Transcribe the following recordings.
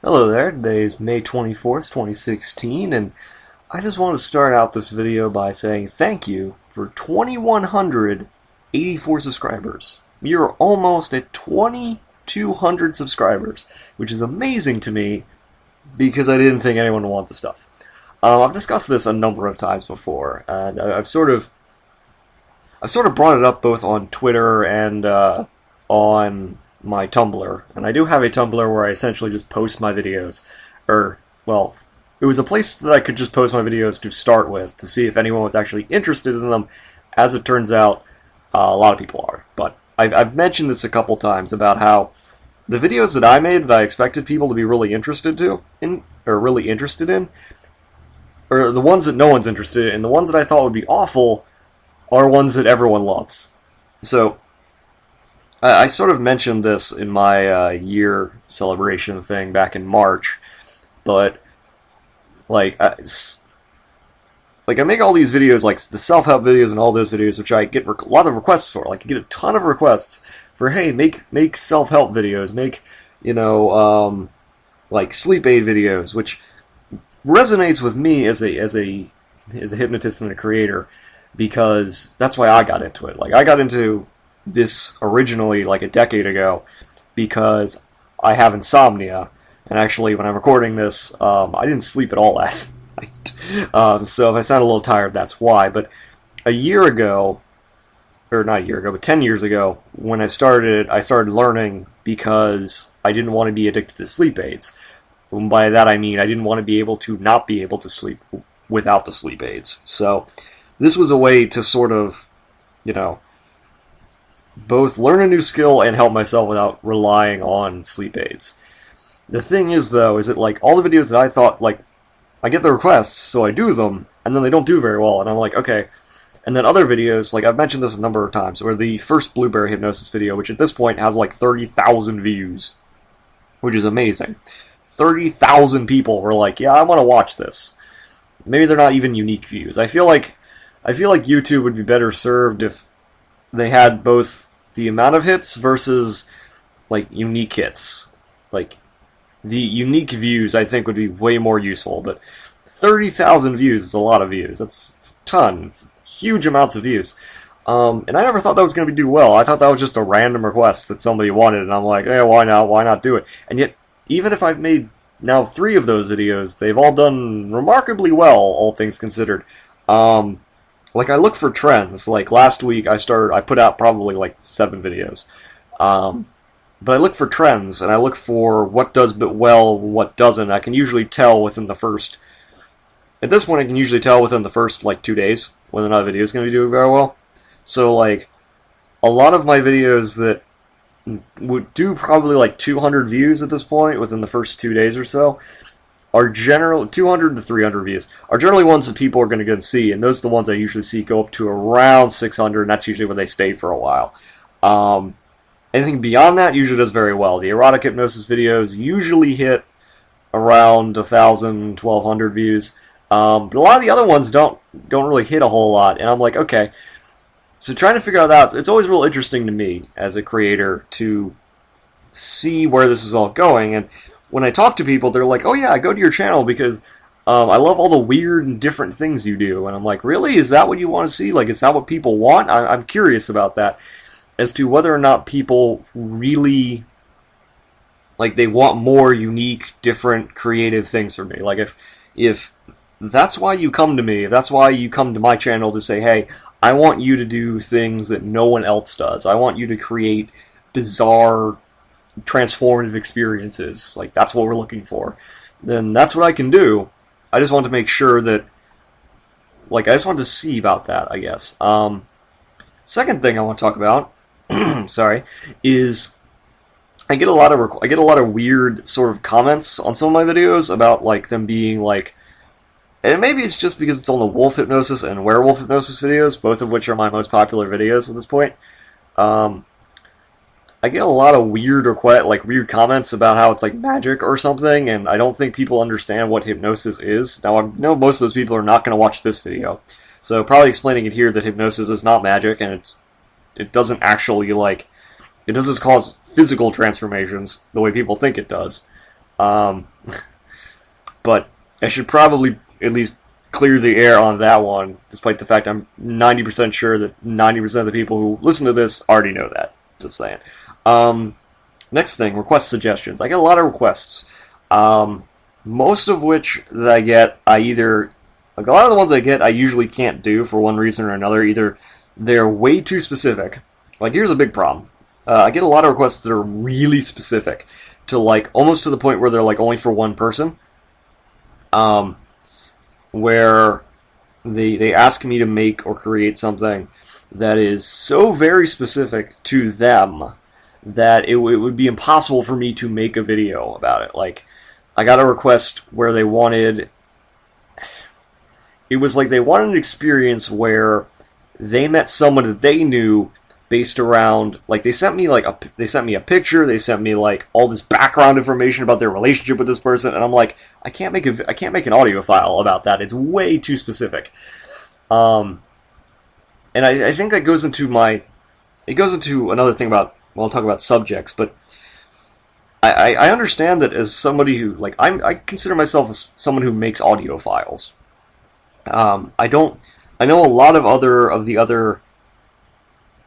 Hello there, today is May 24th, 2016, and I just want to start out this video by saying thank you for 2,184 subscribers. You're almost at 2,200 subscribers, which is amazing to me because I didn't think anyone would want the stuff. I've discussed this a number of times before, and I've sort of brought it up both on Twitter and on my Tumblr, and I do have a Tumblr where I essentially just post my videos, well, it was a place that I could just post my videos to start with, to see if anyone was actually interested in them. As it turns out, a lot of people are, but I've mentioned this a couple times about how the videos that I made that I expected people to be really interested in, or the ones that no one's interested in, and the ones that I thought would be awful, are ones that everyone loves. So, I sort of mentioned this in my year celebration thing back in March, but I make all these videos, like the self-help videos and all those videos, which I get a lot of requests for. Like, I get a ton of requests for, hey, make self-help videos, make, sleep aid videos, which resonates with me as a hypnotist and a creator, because that's why I got into it. Like, I got into this originally a decade ago because I have insomnia, and actually when I'm recording this, I didn't sleep at all last night. So if I sound a little tired, that's why. But a year ago, or not a year ago, but 10 years ago, when I started learning because I didn't want to be addicted to sleep aids. And by that I mean I didn't want to be able to not be able to sleep without the sleep aids. So this was a way to sort of, both learn a new skill and help myself without relying on sleep aids. The thing is, though, is that, all the videos that I thought, I get the requests, so I do them, and then they don't do very well, and I'm like, okay. And then other videos, I've mentioned this a number of times, where the first blueberry hypnosis video, which at this point has, 30,000 views, which is amazing. 30,000 people were like, yeah, I want to watch this. Maybe they're not even unique views. I feel like YouTube would be better served if they had both the amount of hits versus, unique hits. The unique views, I think, would be way more useful, but 30,000 views is a lot of views. It's a ton. It's huge amounts of views. And I never thought that was going to do well. I thought that was just a random request that somebody wanted, and I'm like, why not? Why not do it? And yet, even if I've made now 3 of those videos, they've all done remarkably well, all things considered. I look for trends. Last week, I put out probably 7 videos. But I look for trends, and I look for what does but well, what doesn't. I can usually tell within the first... At this point, I can usually tell within the first, 2 days whether or not a video is going to be doing very well. So, a lot of my videos that would do probably 200 views at this point within the first 2 days or so are 200 to 300 views, are generally ones that people are going to go and see, and those are the ones I usually see go up to around 600, and that's usually where they stay for a while. Anything beyond that usually does very well. The erotic hypnosis videos usually hit around 1,000, 1,200 views, but a lot of the other ones don't really hit a whole lot, and I'm like, okay. So trying to figure out that, it's always real interesting to me as a creator to see where this is all going, and when I talk to people, they're like, oh yeah, I go to your channel because I love all the weird and different things you do. And I'm like, really? Is that what you want to see? Is that what people want? I'm curious about that, as to whether or not people really, they want more unique, different, creative things from me. If that's why you come to me, if that's why you come to my channel to say, hey, I want you to do things that no one else does. I want you to create bizarre, transformative experiences, that's what we're looking for, then that's what I can do. I just want to make sure that, I just want to see about that, I guess. Second thing I want to talk about, sorry, is I get a lot of weird sort of comments on some of my videos about, them being, and maybe it's just because it's on the wolf hypnosis and werewolf hypnosis videos, both of which are my most popular videos at this point. I get a lot of weird weird comments about how it's magic or something, and I don't think people understand what hypnosis is. Now, I know most of those people are not going to watch this video, so probably explaining it here that hypnosis is not magic, and it doesn't actually, it doesn't cause physical transformations the way people think it does. Um, but I should probably at least clear the air on that one, despite the fact I'm 90% sure that 90% of the people who listen to this already know that. Just saying. Next thing, request suggestions. I get a lot of requests. Most of which that I get, like a lot of the ones I get, I usually can't do for one reason or another. Either they're way too specific. Like, here's a big problem. I get a lot of requests that are really specific, to like, almost to the point where they're like only for one person. Where they ask me to make or create something that is so very specific to them that it would be impossible for me to make a video about it. Like, I got a request where they wanted an experience where they met someone that they knew based around, like, they sent me a picture, they sent me like all this background information about their relationship with this person, and I'm like, I can't make an audio file about that. It's way too specific. And I think that goes into another thing about, well, I'll talk about subjects, but I understand that as somebody who, like, I consider myself as someone who makes audio files. I know a lot of the other,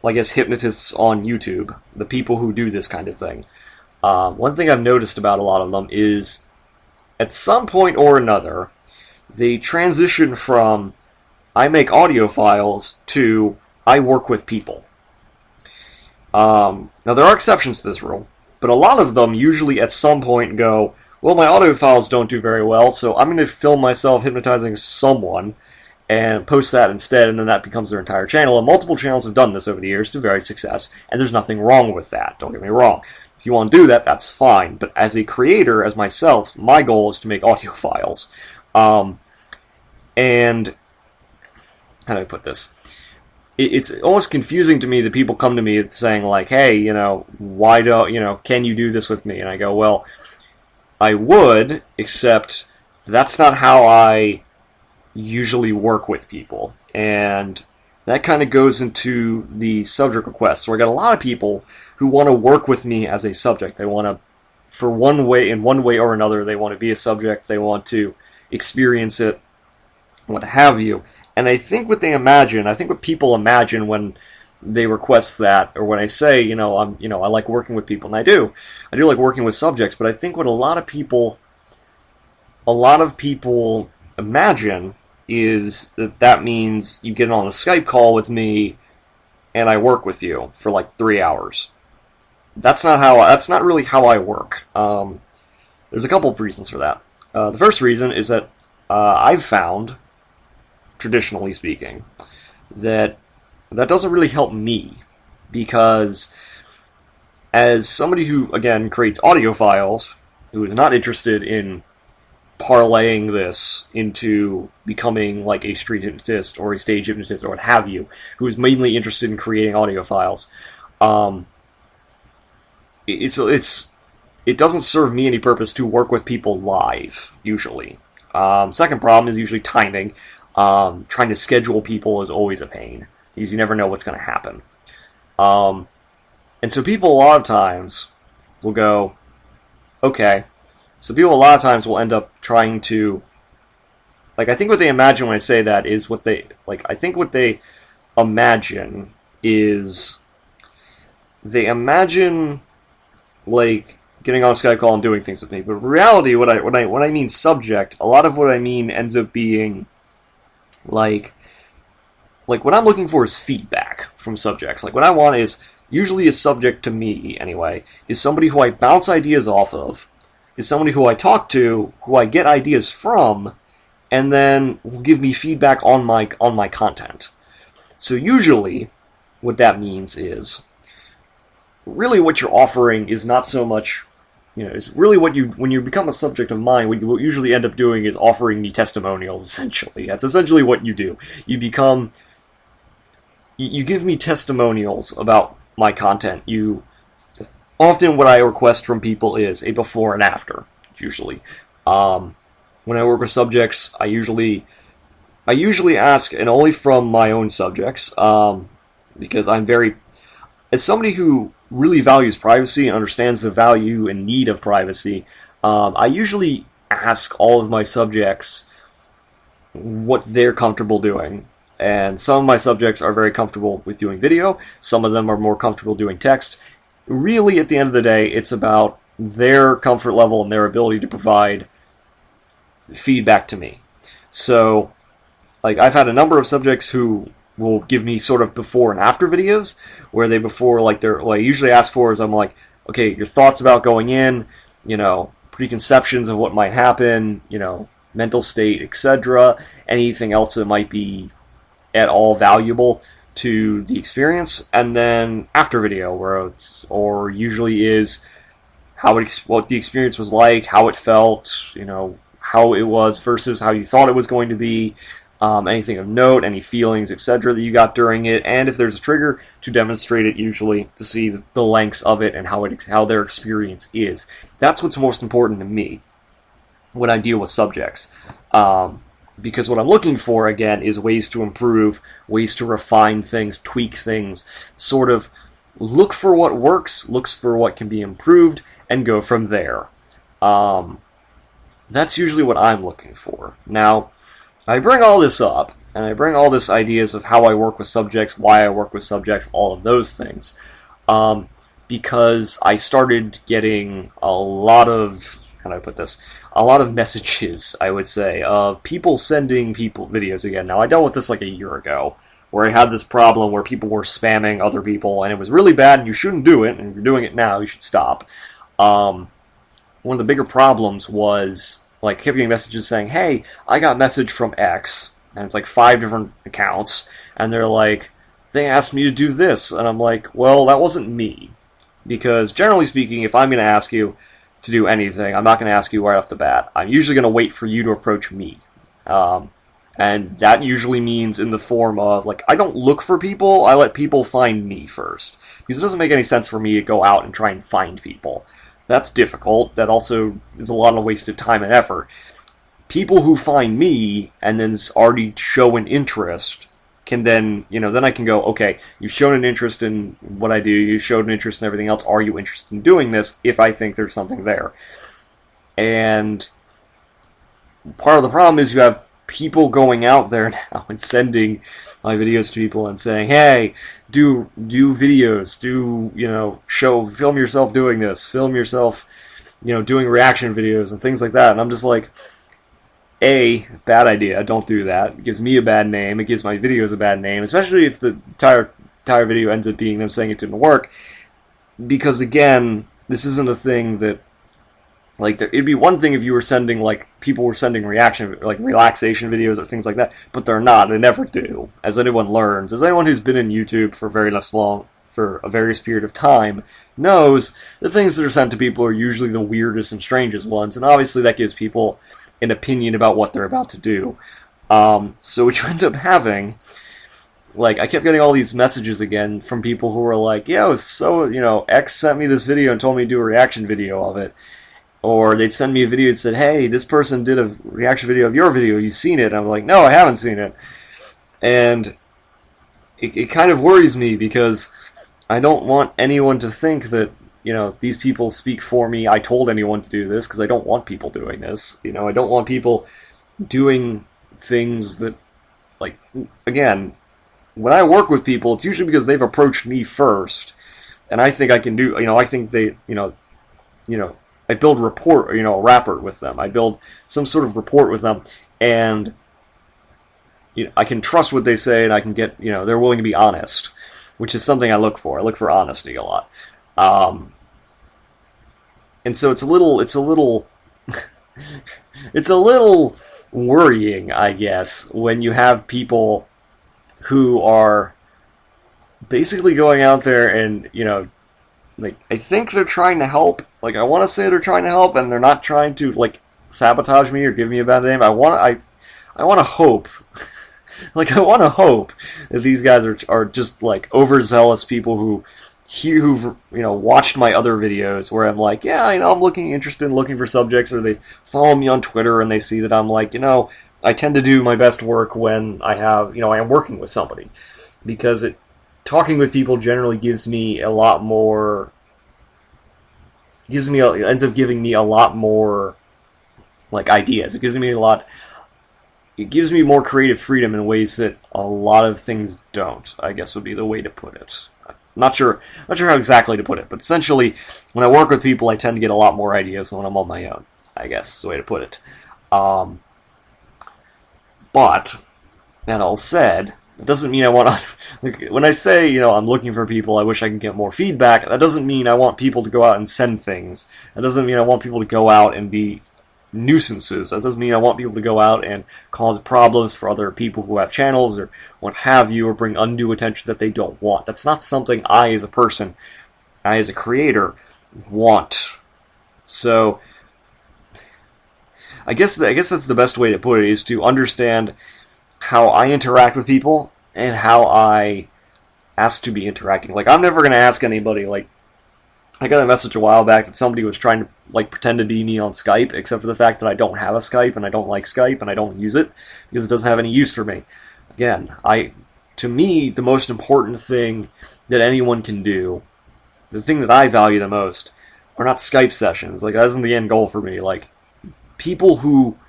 I guess, hypnotists on YouTube, the people who do this kind of thing. One thing I've noticed about a lot of them is, at some point or another, they transition from I make audio files to I work with people. Now, there are exceptions to this rule, but a lot of them usually at some point go, well, my audio files don't do very well, so I'm going to film myself hypnotizing someone and post that instead, and then that becomes their entire channel. And multiple channels have done this over the years to varied success, and there's nothing wrong with that, don't get me wrong. If you want to do that, that's fine. But as a creator, as myself, my goal is to make audio files. And how do I put this? It's almost confusing to me that people come to me saying, like, hey, can you do this with me? And I go, well, I would, except that's not how I usually work with people. And that kind of goes into the subject request. So I got a lot of people who want to work with me as a subject. They want to, in one way or another, they want to be a subject. They want to experience it, what have you. And I think what people imagine when they request that, or when I say, I like working with people, and I do like working with subjects, but I think what a lot of people imagine is that means you get on a Skype call with me and I work with you for like 3 hours. That's not really how I work. There's a couple of reasons for that. The first reason is that I've found, traditionally speaking, that doesn't really help me, because as somebody who, again, creates audio files, who is not interested in parlaying this into becoming like a street hypnotist or a stage hypnotist or what have you, who is mainly interested in creating audio files, it doesn't serve me any purpose to work with people live, usually. Second problem is usually timing. Trying to schedule people is always a pain, because you never know what's going to happen. And so people a lot of times will go, okay. So people a lot of times will end up trying to, like, I think what they imagine when I say that is they imagine, like, getting on a Skype call and doing things with me. But in reality, when I mean subject, a lot of what I mean ends up being, like what I'm looking for is feedback from subjects. Like, what I want is, usually a subject to me, anyway, is somebody who I bounce ideas off of, is somebody who I talk to, who I get ideas from, and then will give me feedback on my content. So usually, what that means is, really what you're offering is not so much, is really when you become a subject of mine, what you usually end up doing is offering me testimonials, essentially. That's essentially what you do. You give me testimonials about my content. Often what I request from people is a before and after, usually. When I work with subjects, I usually ask, and only from my own subjects, because as somebody who really values privacy and understands the value and need of privacy, I usually ask all of my subjects what they're comfortable doing. And some of my subjects are very comfortable with doing video. Some of them are more comfortable doing text. Really, at the end of the day, it's about their comfort level and their ability to provide feedback to me. So, like, I've had a number of subjects who will give me sort of before and after videos, where they before, like, they're, what I usually ask for is, I'm like, okay, your thoughts about going in, preconceptions of what might happen, mental state, etc., anything else that might be at all valuable to the experience, and then after video, or usually is what the experience was like, how it felt, how it was versus how you thought it was going to be, anything of note, any feelings, etc. that you got during it, and if there's a trigger, to demonstrate it usually, to see the lengths of it and how their experience is. That's what's most important to me when I deal with subjects. Because what I'm looking for, again, is ways to improve, ways to refine things, tweak things, sort of look for what works, looks for what can be improved, and go from there. That's usually what I'm looking for. Now, I bring all this up, and I bring all this ideas of how I work with subjects, why I work with subjects, all of those things, because I started getting a lot of, how do I put this, a lot of messages, I would say, of people sending people videos again. Now, I dealt with this like a year ago, where I had this problem where people were spamming other people, and it was really bad, and you shouldn't do it, and if you're doing it now, you should stop. One of the bigger problems was, like, I kept getting messages saying, hey, I got a message from X, and it's like 5 different accounts, and they're like, they asked me to do this, and I'm like, well, that wasn't me. Because, generally speaking, if I'm going to ask you to do anything, I'm not going to ask you right off the bat. I'm usually going to wait for you to approach me. And that usually means in the form of, like, I don't look for people, I let people find me first. Because it doesn't make any sense for me to go out and try and find people. That's difficult. That also is a lot of wasted time and effort. People who find me and then already show an interest can then, then I can go, okay, you've shown an interest in what I do, you showed an interest in everything else, are you interested in doing this if I think there's something there? And part of the problem is you have people going out there now and sending my videos to people and saying, hey, do videos, film yourself doing this, film yourself, doing reaction videos and things like that. And I'm just like, bad idea, don't do that. It gives me a bad name, it gives my videos a bad name, especially if the entire video ends up being them saying it didn't work. Because again, this isn't a thing that, like, it'd be one thing if you were sending, like, people were sending reaction, like, relaxation videos or things like that, but they're not, they never do. As anyone learns, as anyone who's been in YouTube for very long, for a various period of time, knows the things that are sent to people are usually the weirdest and strangest ones, and obviously that gives people an opinion about what they're about to do. So what you end up having, like, I kept getting all these messages again from people who were like, yo, so, X sent me this video and told me to do a reaction video of it. Or they'd send me a video that said, hey, this person did a reaction video of your video, you seen it? And I'm like, no, I haven't seen it. And it kind of worries me because I don't want anyone to think that, these people speak for me, I told anyone to do this, because I don't want people doing this. I don't want people doing things that, like, again, when I work with people, it's usually because they've approached me first, and I think I can do, I think they, I build rapport, a rapport with them. I build some sort of rapport with them, and I can trust what they say, and I can get, they're willing to be honest, which is something I look for. I look for honesty a lot. And so it's a little, it's a little worrying, I guess, when you have people who are basically going out there and, like, I think they're trying to help. Like, I want to say they're trying to help, and they're not trying to, like, sabotage me or give me a bad name. I want to hope, like, I want to hope that these guys are just, like, overzealous people who've watched my other videos where I'm like, yeah, I'm interested in looking for subjects, or they follow me on Twitter and they see that I'm like, I tend to do my best work when I have, I am working with somebody, because talking with people generally gives me a lot more it ends up giving me a lot more like ideas. It gives me more creative freedom in ways that a lot of things don't, I guess would be the way to put it. Not sure how exactly to put it, but essentially, when I work with people, I tend to get a lot more ideas than when I'm on my own, I guess is the way to put it. But, that all said, it doesn't mean I want to... Like, when I say, I'm looking for people, I wish I could get more feedback, that doesn't mean I want people to go out and send things. That doesn't mean I want people to go out and be nuisances. That doesn't mean I want people to go out and cause problems for other people who have channels or what have you, or bring undue attention that they don't want. That's not something I, as a person, I, as a creator, want. So, I guess that's the best way to put it, is to understand how I interact with people and how I ask to be interacting. Like, I'm never going to ask anybody, like, I got a message a while back that somebody was trying to, like, pretend to be me on Skype, except for the fact that I don't have a Skype, and I don't like Skype, and I don't use it, because it doesn't have any use for me. Again, to me, the most important thing that anyone can do, the thing that I value the most, are not Skype sessions. Like, that isn't the end goal for me. Like, people who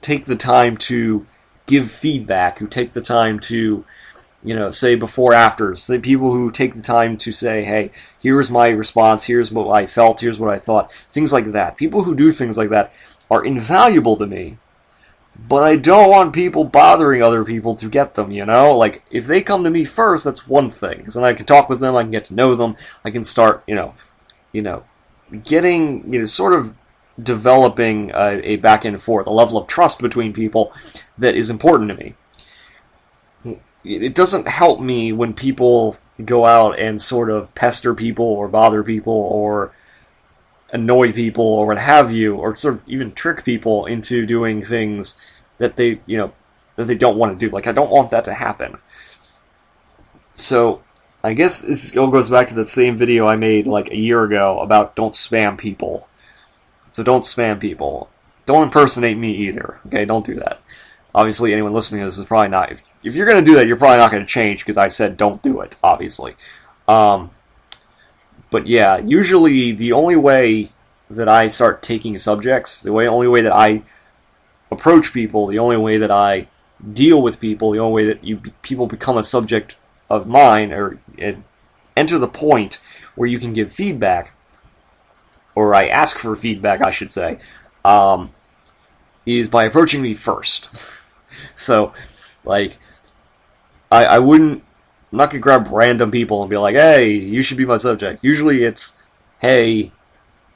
take the time to give feedback, who take the time to, say before-afters, the people who take the time to say, hey, here's my response, here's what I felt, here's what I thought, things like that. People who do things like that are invaluable to me, but I don't want people bothering other people to get them, Like, if they come to me first, that's one thing, because then I can talk with them, I can get to know them, I can start, getting, sort of developing a back and forth, a level of trust between people that is important to me. It doesn't help me when people go out and sort of pester people or bother people or annoy people or what have you, or sort of even trick people into doing things that they don't want to do. Like, I don't want that to happen. So, I guess this all goes back to that same video I made like a year ago about don't spam people. So don't spam people. Don't impersonate me either. Okay, don't do that. Obviously, anyone listening to this is probably not... If you're going to do that, you're probably not going to change, because I said don't do it, obviously. But yeah, usually the only way that I start taking subjects, the only way that I approach people, the only way that I deal with people, the only way that people become a subject of mine, or enter the point where you can give feedback, or I ask for feedback, I should say, is by approaching me first. So, like, I'm not going to grab random people and be like, hey, you should be my subject. Usually it's, hey,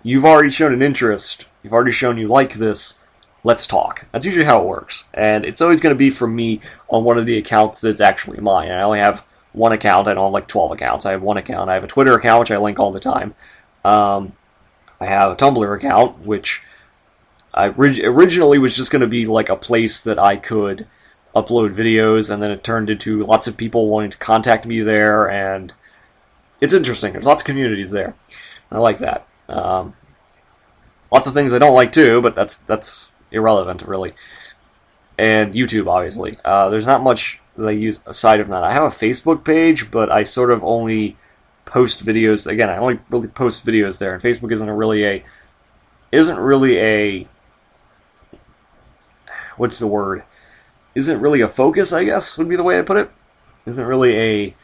you've already shown an interest, you've already shown you like this, let's talk. That's usually how it works. And it's always going to be from me on one of the accounts that's actually mine. I only have one account, I don't have like 12 accounts. I have one account. I have a Twitter account, which I link all the time. I have a Tumblr account, which I originally was just going to be like a place that I could upload videos, and then it turned into lots of people wanting to contact me there, and it's interesting. There's lots of communities there. I like that. Lots of things I don't like too, but that's irrelevant, really. And YouTube, obviously. There's not much that I use aside from that. I have a Facebook page, but I sort of only post videos. Again, I only really post videos there, and Facebook isn't really a what's the word? Isn't really a focus, I guess, would be the way I put it. Isn't really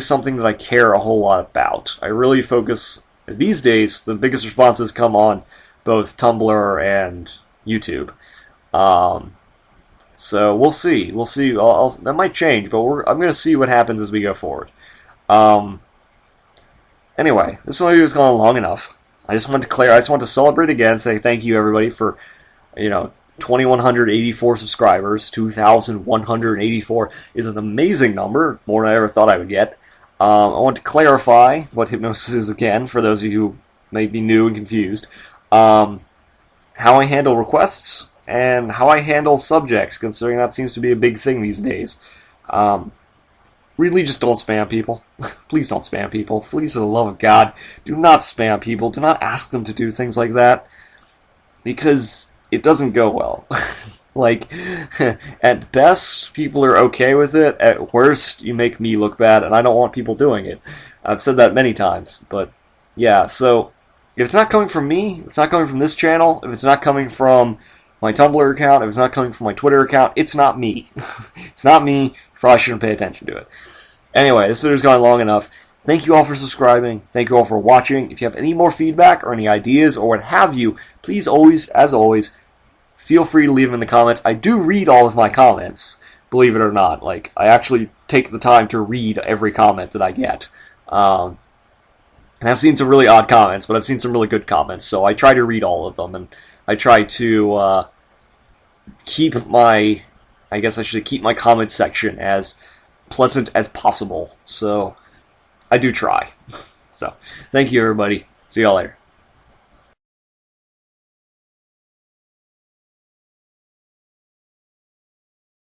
something that I care a whole lot about. I really focus, these days, the biggest responses come on both Tumblr and YouTube. So we'll see. That might change, but I'm going to see what happens as we go forward. Anyway, this video has gone long enough. I just want to celebrate again, say thank you everybody for, 2,184 subscribers. 2,184 is an amazing number, more than I ever thought I would get. I want to clarify what hypnosis is again, for those of you who may be new and confused. How I handle requests, and how I handle subjects, considering that seems to be a big thing these days. Really, just don't spam people. Please don't spam people. Please, for the love of God, do not spam people. Do not ask them to do things like that, because it doesn't go well. Like, at best, people are okay with it. At worst, you make me look bad, and I don't want people doing it. I've said that many times, but yeah, so if it's not coming from me, if it's not coming from this channel, if it's not coming from my Tumblr account, if it's not coming from my Twitter account, it's not me. It's not me. Probably shouldn't pay attention to it. Anyway, this video's gone long enough. Thank you all for subscribing. Thank you all for watching. If you have any more feedback or any ideas or what have you, please always, as always, feel free to leave them in the comments. I do read all of my comments, believe it or not. Like, I actually take the time to read every comment that I get. And I've seen some really odd comments, but I've seen some really good comments, so I try to read all of them, and I try to keep my, I guess I should keep my comment section as pleasant as possible, so I do try. So, thank you everybody. See y'all later.